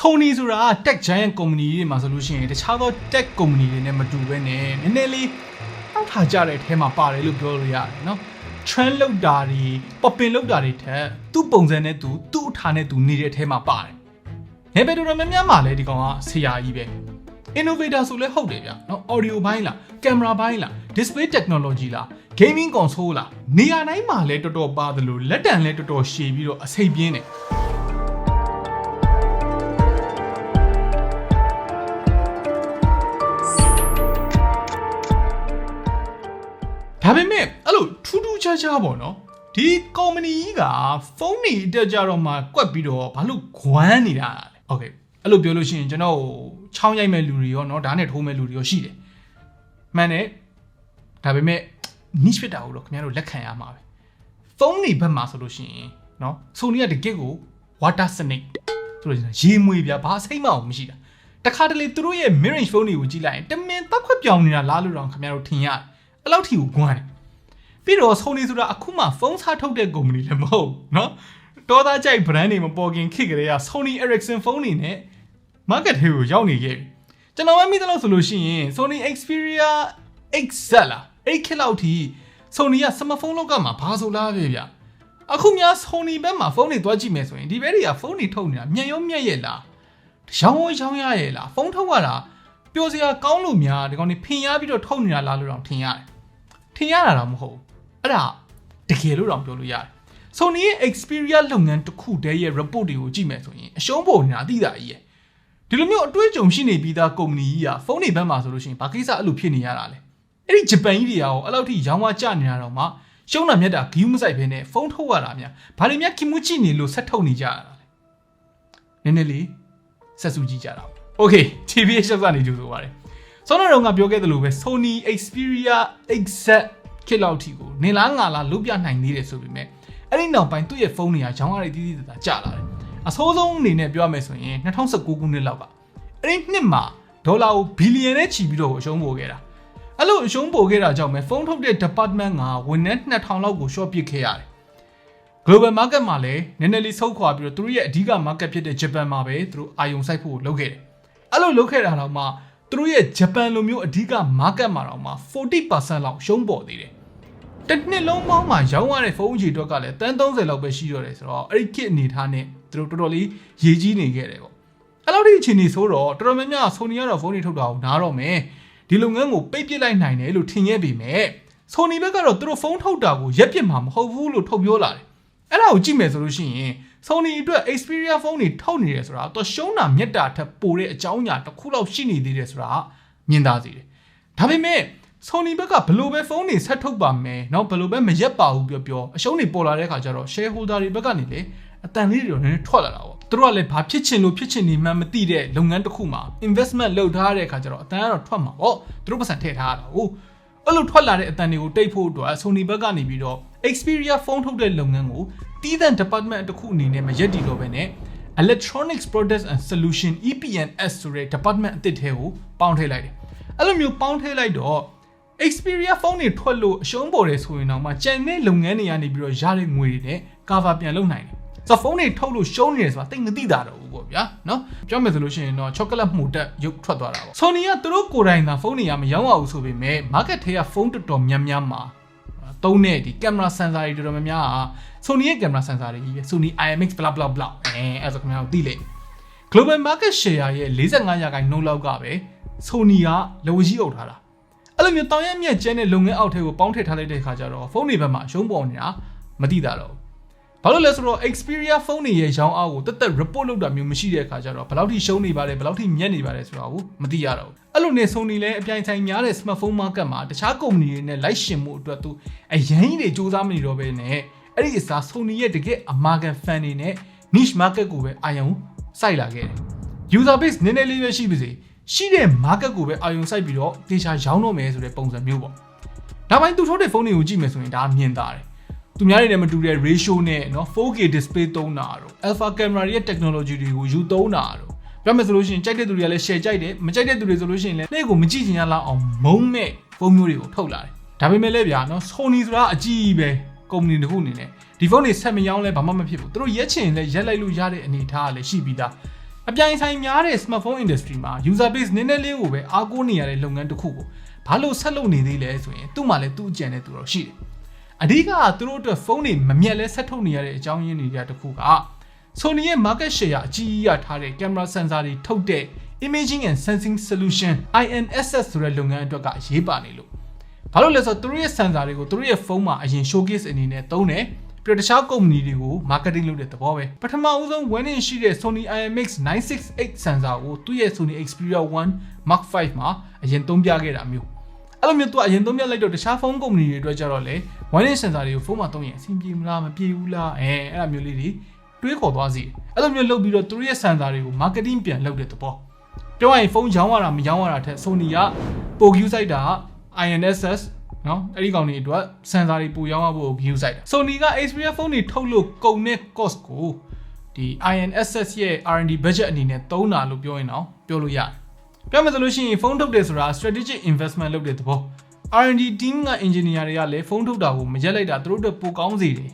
Sony ဆိုတာ tech giant company တွေမှာဆိုလို့ရှိရင်တခြားသော tech company တွေနဲ့မတူဘဲနဲ့နည်းနည်းလေးနောက်ထားကြတဲ့အထဲမှာပါတယ်လို့ပြောလို့ရတယ်နော် trend လောက်တာတွေ popping လောက်တာတွေထက်သူ့ပုံစံနဲ့သူ့အထားနဲ့သူနေတဲ့အထဲမှာပါတယ်။နယ်ပယ်တော်တော်များများမှာလည်းဒီကောင်ကဆရာကြီးပဲ innovator ဆိုလည်းဟုတ်တယ်ဗျနော် audio ဘိုင်းလား camera ဘိုင်းလား display technology လား gaming console လားနေရာတိုင်းမှာလည်းတော်တော်ပါတယ်လို့လက်တံလည်းတော်တော်ရှည်ပြီးတော့အစိပ်ပြင်းတယ်ဒါပေမဲ့အဲ့လိုထူးထူးခြားခြားပေါ့နော်ဒီကုမ္ပဏီကြီးကဖုန်းတွေတက်ကြတော့မှကွက်ပြီးတော့ဘာလို့ခွမ်းနေတာလဲโอเคအဲ့လိုပြောလို့ရှိရင်ကျွန်တော်ချောင်းရိုက်မဲ့လူတွေရောเนาะဓာတ်နဲ့ထိုးမဲ့လူတွေရောရှိတယ်မှန်တယ်ဒါပေမဲ့ niche ဖြစ်တာကိုတော့ခင်ဗျားတို့လက်ခံရမှာပဲဖုန်းတွေဘက်မှာဆိုလို့ရှိရင်เนาะ Sony ကတကယ့်ကို water snake ဆိုလို့ရေမွေပြဘာစိတ်မအောင်မရှိတာတခါတလေသူတို့ရဲ့ mid range ဖုန်းတွေကိုကြည့်လိုက်ရင်တမင်တောက်ခွက်ပြောင်းနေတာလားလို့တော့ခင်ဗျားတို့ထင်ရတယ်အဲ့လောက်ထီကိုဂွမ်းတယ်ပြီးတော့ Sony ဆိုတာအခုမှဖုန်းစားထုတ်တဲ့ကုမ္ပဏီလည်းမဟုတ်เนาะတော်သားကြိုက် brand တွေမပေါ်ခင်ခေတ်ကလေးက Sony Ericsson ဖုန်းတွေနဲ့ market ထဲကိုရောက်နေခဲ့ပြီကျွန်တော်မှမိသလို့ဆိုလို့ရှိရင် Sony Xperia XZ လားအဲ့ခေတ်လောက်ထိ Sony က smartphone လောကမှာဘာဆိုလားပဲဗျအခုများ Sony ဘက်မှာဖုန်းတွေတွားကြည့်မယ်ဆိုရင်ဒီဘက်တွေကဖုန်းတွေထုတ်နေတာမြတ်ရောမြတ်ရဲ့လားရောင်းရရဲ့လားဖုန်းထုတ်ရတာပျော်စရာကောင်းလို့များဒီကောင်တွေဖင်ရပြီးတော့ထုတ်နေတာလားလို့တော့ထင်ရတယ်ထင်ရတာတော့မဟုတ်အဲ့ဒါတကယ်လို့တော့ပြောလို့ရတယ် Sony ရဲ့ Xperia လုပ်ငန်းတစ်ခုတည်းရဲ့ report တွေကိုကြည့်မယ်ဆိုရင်အရှုံးပေါ်နေတာအသိတာကြီးရဲ့ဒီလိုမျိုးအတွေ့အကြုံရှိနေပြီးသားကုမ္ပဏီကြီးကဖုန်းတွေဘက်မှာဆိုလို့ရှိရင်ဘာကိစ္စအဲ့လိုဖြစ်နေရတာလဲအဲ့ဒီဂျပန်ကြီးတွေရောအဲ့လောက်ထိရောင်းဝကြနေတာတော့မှရှုံးတာမြတ်တာဂီးမဆိုင်ဘဲနဲ့ဖုန်းထုတ်ရတာများဘာတွေများကီမူချီနေလို့ဆက်ထုတ်နေကြရတာလဲနည်းနည်းလေးဆက်စုကြည့်ကြတာ Okay TV ရှောက်ကနေကြိုးဆိုပါတယ်ဆောင်းတော်ကပြောခဲ့သလိုပဲ Sony Xperia XZ ခေတ်လောက်ထိကိုနေလားငါလားလုပြနိုင်သေးတယ်ဆိုပေမဲ့အဲ့ဒီနောက်ပိုင်းသူ့ရဲ့ဖုန်းတွေကရောင်းရတဲ့တီးတီးတာကျလာတယ်အဆိုးဆုံးအနေနဲ့ပြောရမယ်ဆိုရင်2019ခုနှစ်လောက်ကအဲ့ဒီနှစ်မှာဒေါ်လာကိုဘီလီယံနဲ့ချီပြီးတော့အရှုံးပို့ခဲ့တာအဲ့လိုအရှုံးပို့ခဲ့တာကြောင့်ပဲဖုန်းထုတ်တဲ့ department ကဝန်ထမ်း2000လောက်ကို short ပစ်ခဲ့ရတယ် global market မှာလည်းနည်းနည်းလေးဆုတ်ခွာပြီးတော့သူတို့ရဲ့အဓိက market ဖြစ်တဲ့ Japan မှာပဲသူတို့အာရုံစိုက်ဖို့လုပ်ခဲ့တယ်အဲ့လိုလုပ်ခဲ့တာတော့မှသူတို့ရဲ့ Japan လိုမျိုးအဓိက market မှာတော့မှ 40% လောက်ရှုံးပေါ်သေးတယ်တစ်နှစ်လုံးပေါင်းမှာရောင်းရတဲ့ဖုန်းကြီးတွေကလည်းတန်း30လောက်ပဲရှိတော့တယ်ဆိုတော့အဲ့ဒီခေတ်အနေထားနဲ့သူတို့တော်တော်လေးရေးကြီးနေခဲ့တယ်ပေါ့အဲ့လိုဒီအချိန်ကြီးဆိုတော့တော်တော်များများ Sony ကတော့ဖုန်းတွေထုတ်တာကိုနားတော့မယ်ဒီလုပ်ငန်းကိုပိတ်ပစ်လိုက်နိုင်တယ်လို့ထင်ခဲ့ပေမဲ့ Sony ဘက်ကတော့သူတို့ဖုန်းထုတ်တာကိုရက်ပစ်မှာမဟုတ်ဘူးလို့ထုတ်ပြောလာတယ်အဲ့ဒါကိုကြည့်မယ်ဆိုလို့ရှိရင် Sony အတွက် Xperia ဖုန်းတွေထုတ်နေတယ်ဆိုတာတော့ရှုံးတာမြတ်တာထက်ပိုတဲ့အကြောင်းအရာတစ်ခုလောက်ရှိနေသေးတယ်ဆိုတာမြင်သာစေတယ်ဒါပေမဲ့Sony ဘက်ကဘယ်လိုပဲဖုန်းတွေဆက်ထုတ်ပါမယ်เนาะဘယ်လိုပဲမရက်ပါဘူးပြောအရှုံးတွေပေါ်လာတဲ့အခါကျတော့ shareholder တွေဘက်ကနေလေအတန်လေးတွေတော့နည်းနည်းထွက်လာတာပေါ့သူတို့ကလည်းဘာဖြစ်ချင်လို့ဖြစ်ချင်နေမှမသိတဲ့လုပ်ငန်းတစ်ခုမှာ investment လုပ်ထားတဲ့အခါကျတော့အတန်ကတော့ထွက်မှာပေါ့သူတို့ပတ်စံထည့်ထားတာဟုတ်အဲ့လိုထွက်လာတဲ့အတန်တွေကိုတိတ်ဖို့အတွက် Sony ဘက်ကနေပြီးတော့ Xperia ဖုန်းထုတ်တဲ့လုပ်ငန်းကိုတီးသန့် department တစ်ခုအနေနဲ့မရက်တည်တော့ဘဲနဲ့ Electronics Products and Solution EPNS ဆိုတဲ့ department အသစ်ထဲကိုပေါင်းထည့်လိုက်တယ်အဲ့လိုမျိုးပေါင်းထည့်လိုက်တော့Xperia ဖုန်းတွေထွက်လို့အရှုံးပေါ်တယ်ဆိုရင်တော့မှကျန်တဲ့လုပ်ငန်းတွေကနေပြီးတော့ရတဲ့ငွေတွေနဲ့ cover ပြန်လုပ်နိုင်တယ်။ဆိုတော့ဖုန်းတွေထုတ်လို့ရှုံးနေတယ်ဆိုတာတိတ်မသိတာတော့ဘူးပေါ့ဗျာနော်။ပြောမယ်ဆိုလို့ရှိရင်တော့ chocolate မှုတက်ရုပ်ထွက်သွားတာပေါ့။ Sony ကသူတို့ကိုယ်တိုင်သာဖုန်းတွေကမရောင်းအောင်ဆိုပေမဲ့ market ထဲကဖုန်းတော်တော်များများမှာသုံးတဲ့ဒီ camera sensor တွေတော်တော်များများက Sony ရဲ့ camera sensor တွေကြီးပဲ Sony IMX blah blah blah အဲ့ဆိုခင်ဗျားတို့သိလိမ့်မယ်။ global market share ရဲ့45%လောက်ကပဲ Sony ကလက်ဝကြီးအုပ်ထားတာအဲ့လိုမျိုးတောင်ရမြက်ကျဲတဲ့လုပ်ငန်းအောက်ထဲကိုပေါင်းထည့်ထားလိုက်တဲ့ခါကျတော့ဖုန်းတွေဘက်မှာအရှုံးပေါ်နေတာမသိတာတော့ဘာလို့လဲဆိုတော့ Xperia ဖုန်းတွေရဲ့ရောင်းအားကိုတက် report လုပ်တာမျိုးမရှိတဲ့ခါကျတော့ဘယ်လောက်ထိရှုံးနေပါလဲဘယ်လောက်ထိမြတ်နေပါလဲဆိုတာကိုမသိရတော့ဘူးအဲ့လိုနဲ့ Sony လည်းအပြိုင်ဆိုင်များတဲ့ smartphone market မှာတခြားကုမ္ပဏီတွေနဲ့လိုက်ရှင်မှုအတွက်သူအရန်ကြီးတွေစူးစမ်းမနေတော့ဘဲနဲ့အဲ့ဒီအစား Sony ရဲ့တကယ် American fan တွေနဲ့ niche market ကိုပဲအာရုံစိုက်လာခဲ့တယ် user base နည်းနည်းလေးပဲရှိပါစေရှိတဲ့ market ကိုပဲအာရုံစိုက်ပြီးတော့တေချာရောင်းတော့မယ်ဆိုတဲ့ပုံစံမျိုးပေါ့ဒါပိုင်းသူထုတ်တဲ့ဖုန်းတွေကိုကြည့်မယ်ဆိုရင်ဒါမြင်သာတယ်သူများတွေနဲ့မတူတဲ့ ratio နဲ့เนาะ 4K display သုံးတာတော့ alpha camera ရဲ့ technology တွေကိုယူသုံးတာတော့ပြောမယ်ဆိုလို့ရှိရင်ကြိုက်တဲ့သူတွေကလည်း share ကြိုက်တယ်မကြိုက်တဲ့သူတွေဆိုလို့ရှိရင်လည်းလက်ကိုမကြည့်ချင်ရလောက်အောင်မုံမဲ့ဖုန်းမျိုးတွေကိုထုတ်လာတယ်ဒါပေမဲ့လည်းဗျာเนาะ Sony ဆိုတာအကြီးပဲကုမ္ပဏီတစ်ခုအနေနဲ့ဒီဖုန်းတွေဆက်မရောင်းလဲဘာမှမဖြစ်ဘူးသူတို့ရက်ချင်လဲရက်လိုက်လို့ရတဲ့အနေအထားကလည်းရှိပြီးသား အပြိုင်ဆိုင်များတဲ့ smartphone industry မှာ user base နည်းနည်းလေးကိုပဲအားကိုးနေရတဲ့လုပ်ငန်းတစ်ခုကိုဘာလို့ဆက်လုပ်နေသေးလဲဆိုရင်သူ့မှာလည်းသူ့အကြံနဲ့သူတော့ရှိတယ်အဓိကသူတို့အတွက်ဖုန်းတွေမမြတ်လဲဆက်ထုတ်နေရတဲ့အကြောင်းရင်းတွေတစ်ခုက Sony ရဲ့ market share အကြီးကြီးရထားတဲ့ camera sensor တွေထုတ်တဲ့ imaging and sensing solution INSS ဆိုတဲ့လုပ်ငန်းအတွက်ကအရေးပါနေလို့ဘာလို့လဲဆိုတော့သူတို့ရဲ့ sensor တွေကိုသူတို့ရဲ့ဖုန်းမှာအရင် showcase အနေနဲ့သုံးတယ်ပြီးတော့တခြား company တွေကို marketing လုပ်တဲ့သဘောပဲပထမဦးဆုံး 1 inch ရှိတဲ့ Sony IMX 968 sensor ကိုသူ့ရဲ့ Sony Xperia 1 Mark 5မှာအရင်သုံးပြခဲ့တာမျိုးအဲ့လိုမျိုးသူကအရင်သုံးပြလိုက်တော့တခြားဖုန်း company တွေအတွက်ကြတော့လေ1 inch sensor တွေကိုဖုန်းမှာသုံးရင်အဆင်ပြေမလားမပြေဘူးလားအဲ့ဒါမျိုးလေးတွေတွေးခေါ်သွားစီအဲ့လိုမျိုးလုပ်ပြီးတော့သူတို့ရဲ့ sensor တွေကို marketing ပြန်လုပ်တဲ့သဘောပြောရရင်ဖုန်းရောင်းရတာမရောင်းရတာထက် Sony ကပို view စိုက်တာ INSS နော်အဲ့ဒီကောင်တွေအတွက် sensor တွေပိုရောင်းရဖို့ view စိုက်တာ Sony က Xperia ဖုန်းတွေထုတ်လို့ကုန်တဲ့ cost ကိုဒီ INSS ရဲ့ R&D budget အနေနဲ့သုံးတာလို့ပြောရင်တော့ပြောလို့ရတယ်ပြောမယ်ဆိုလို့ရှိရင်ဖုန်းထုတ်တယ်ဆိုတာ strategic investment လုပ်တဲ့သဘော R&D team က engineer တွေကလည်းဖုန်းထုတ်တာကိုမရက်လိုက်တာသူတို့အတွက်ပိုကောင်းစေတယ်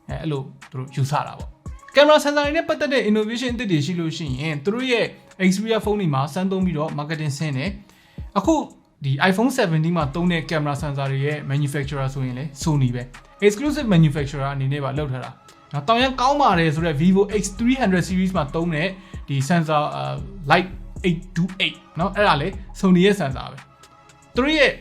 အဲ့လိုသူတို့ယူဆတာပေါ့ camera sensor တွေနဲ့ပတ်သက်တဲ့ innovation အသစ်တွေရှိလို့ရှိရင်သူတို့ရဲ့ Xperia ဖုန်းတွေမှာစမ်းသုံးပြီးတော့ marketing ဆင်းတယ်အခုဒီ iPhone 17 မှာသုံးတဲ့ camera sensor တွေရဲ့ manufacturer ဆိုရင်လည်း Sony ပဲ exclusive manufacturer အနေနဲ့ပါလုပ်ထားတာနော်တောင်ရန်ကောင်းပါတယ်ဆိုတော့ Vivo X300 series မှာသုံးတဲ့ဒီ sensor Lite 828เนาะအဲ့ဒါလေ Sony ရဲ့ sensor ပဲသူတို့ရဲ့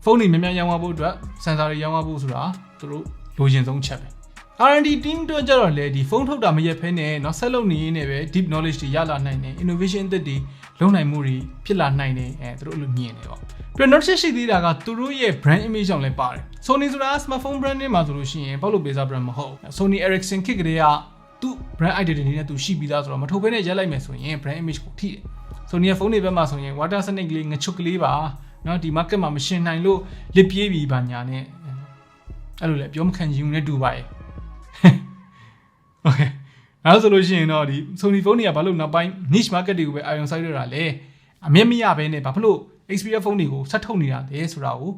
ဖုန်းတွေများများရောင်းဖို့အတွက် sensor တွေရောင်းဖို့ဆိုတာသူတို့လိုချင်ဆုံးချက်ပဲ R&D team တို့ကြတော့လေဒီဖုန်းထုတ်တာမရက်ဖဲနဲ့เนาะဆက်လုပ်နေရင်းနဲ့ပဲ deep knowledge တွေရလာနိုင်တယ် innovation အသစ်တွေလုပ်နိုင်မှုတွေဖြစ်လာနိုင်တယ်သူတို့အဲ့လိုမြင်နေပေါ့ပြီးတော့နောက်တစ်ချက်ရှိသေးတာကသူတို့ရဲ့ brand image ကြောင့်လည်းပါတယ် Sony ဆိုတာ smartphone brand နဲ့မှာဆိုလို့ရှိရင်ဘောက်လို့ပေးစား brand မဟုတ် Sony Ericsson ခေတ်ကလေးကသူ့ brand identity နဲ့သူရှိပြီးသားဆိုတော့မထုတ်ဘဲနဲ့ရက်လိုက်မယ်ဆိုရင် brand image ကိုထိတယ် Sony ရဲ့ဖုန်းတွေဘက်မှာဆိုရင် water snake လေးငချွတ်ကလေးပါเนาะဒီ market မှာမရှင်နိုင်လို့လစ်ပြေးပြီးပါညာနဲ့အဲ့လိုလေပြောမခံချင်ဘူးနဲ့တူပါရဲ့ Okay အဲ့ဆိုလို့ရှိရင်တော့ဒီ Sony ဖုန်းတွေကဘာလို့နောက်ပိုင်း niche market တွေကိုပဲအာရုံစိုက်ရတာလဲအမြတ်မရဘဲနဲ့ဘာဖြစ်လို့ Xperia ဖုန်းတွေကိုဆက်ထုတ်နေတာလဲဆိုတာကို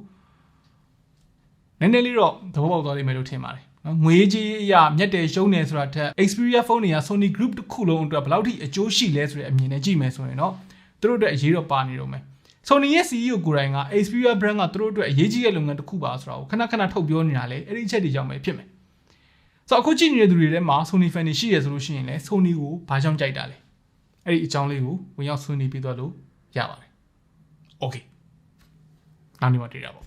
နည်းနည်းလေးတော့သဘောပေါက်သွားလိမ့်မယ်လို့ထင်ပါတယ်နော်ငွေကြီးအရာမြတ်တယ်ရှုံးတယ်ဆိုတာထက် Xperia ဖုန်းတွေက Sony Group တစ်ခုလုံးအတွက်ဘယ်လောက်ထိအကျိုးရှိလဲဆိုတဲ့အမြင်နဲ့ကြည့်မယ်ဆိုရင်တော့သူတို့အတွက်အရေးတော့ပါနေတော့မယ် Sony ရဲ့ CEO ကိုယ်တိုင်က Xperia brand ကသူတို့အတွက်အရေးကြီးတဲ့လုပ်ငန်းတစ်ခုပါဆိုတာကိုခဏခဏထုတ်ပြောနေတာလေအဲ့ဒီအချက်တွေကြောင့်ပဲဖြစ်မယ်ဆိုတော့အခုကြည့်နေတဲ့သူတွေထဲမှာ Sony fan တွေရှိရဆိုလို့ရှိရင်လည်း Sony ကိုဘာကြောင့်ကြိုက်တာလဲအဲ့ဒီအကြောင်းလေးကိုဝင်ရောက်ဆွေးနွေးပြီးတော့လို့ရပါတယ် Okay နောက်နေ့မှတွေ့တာပေါ့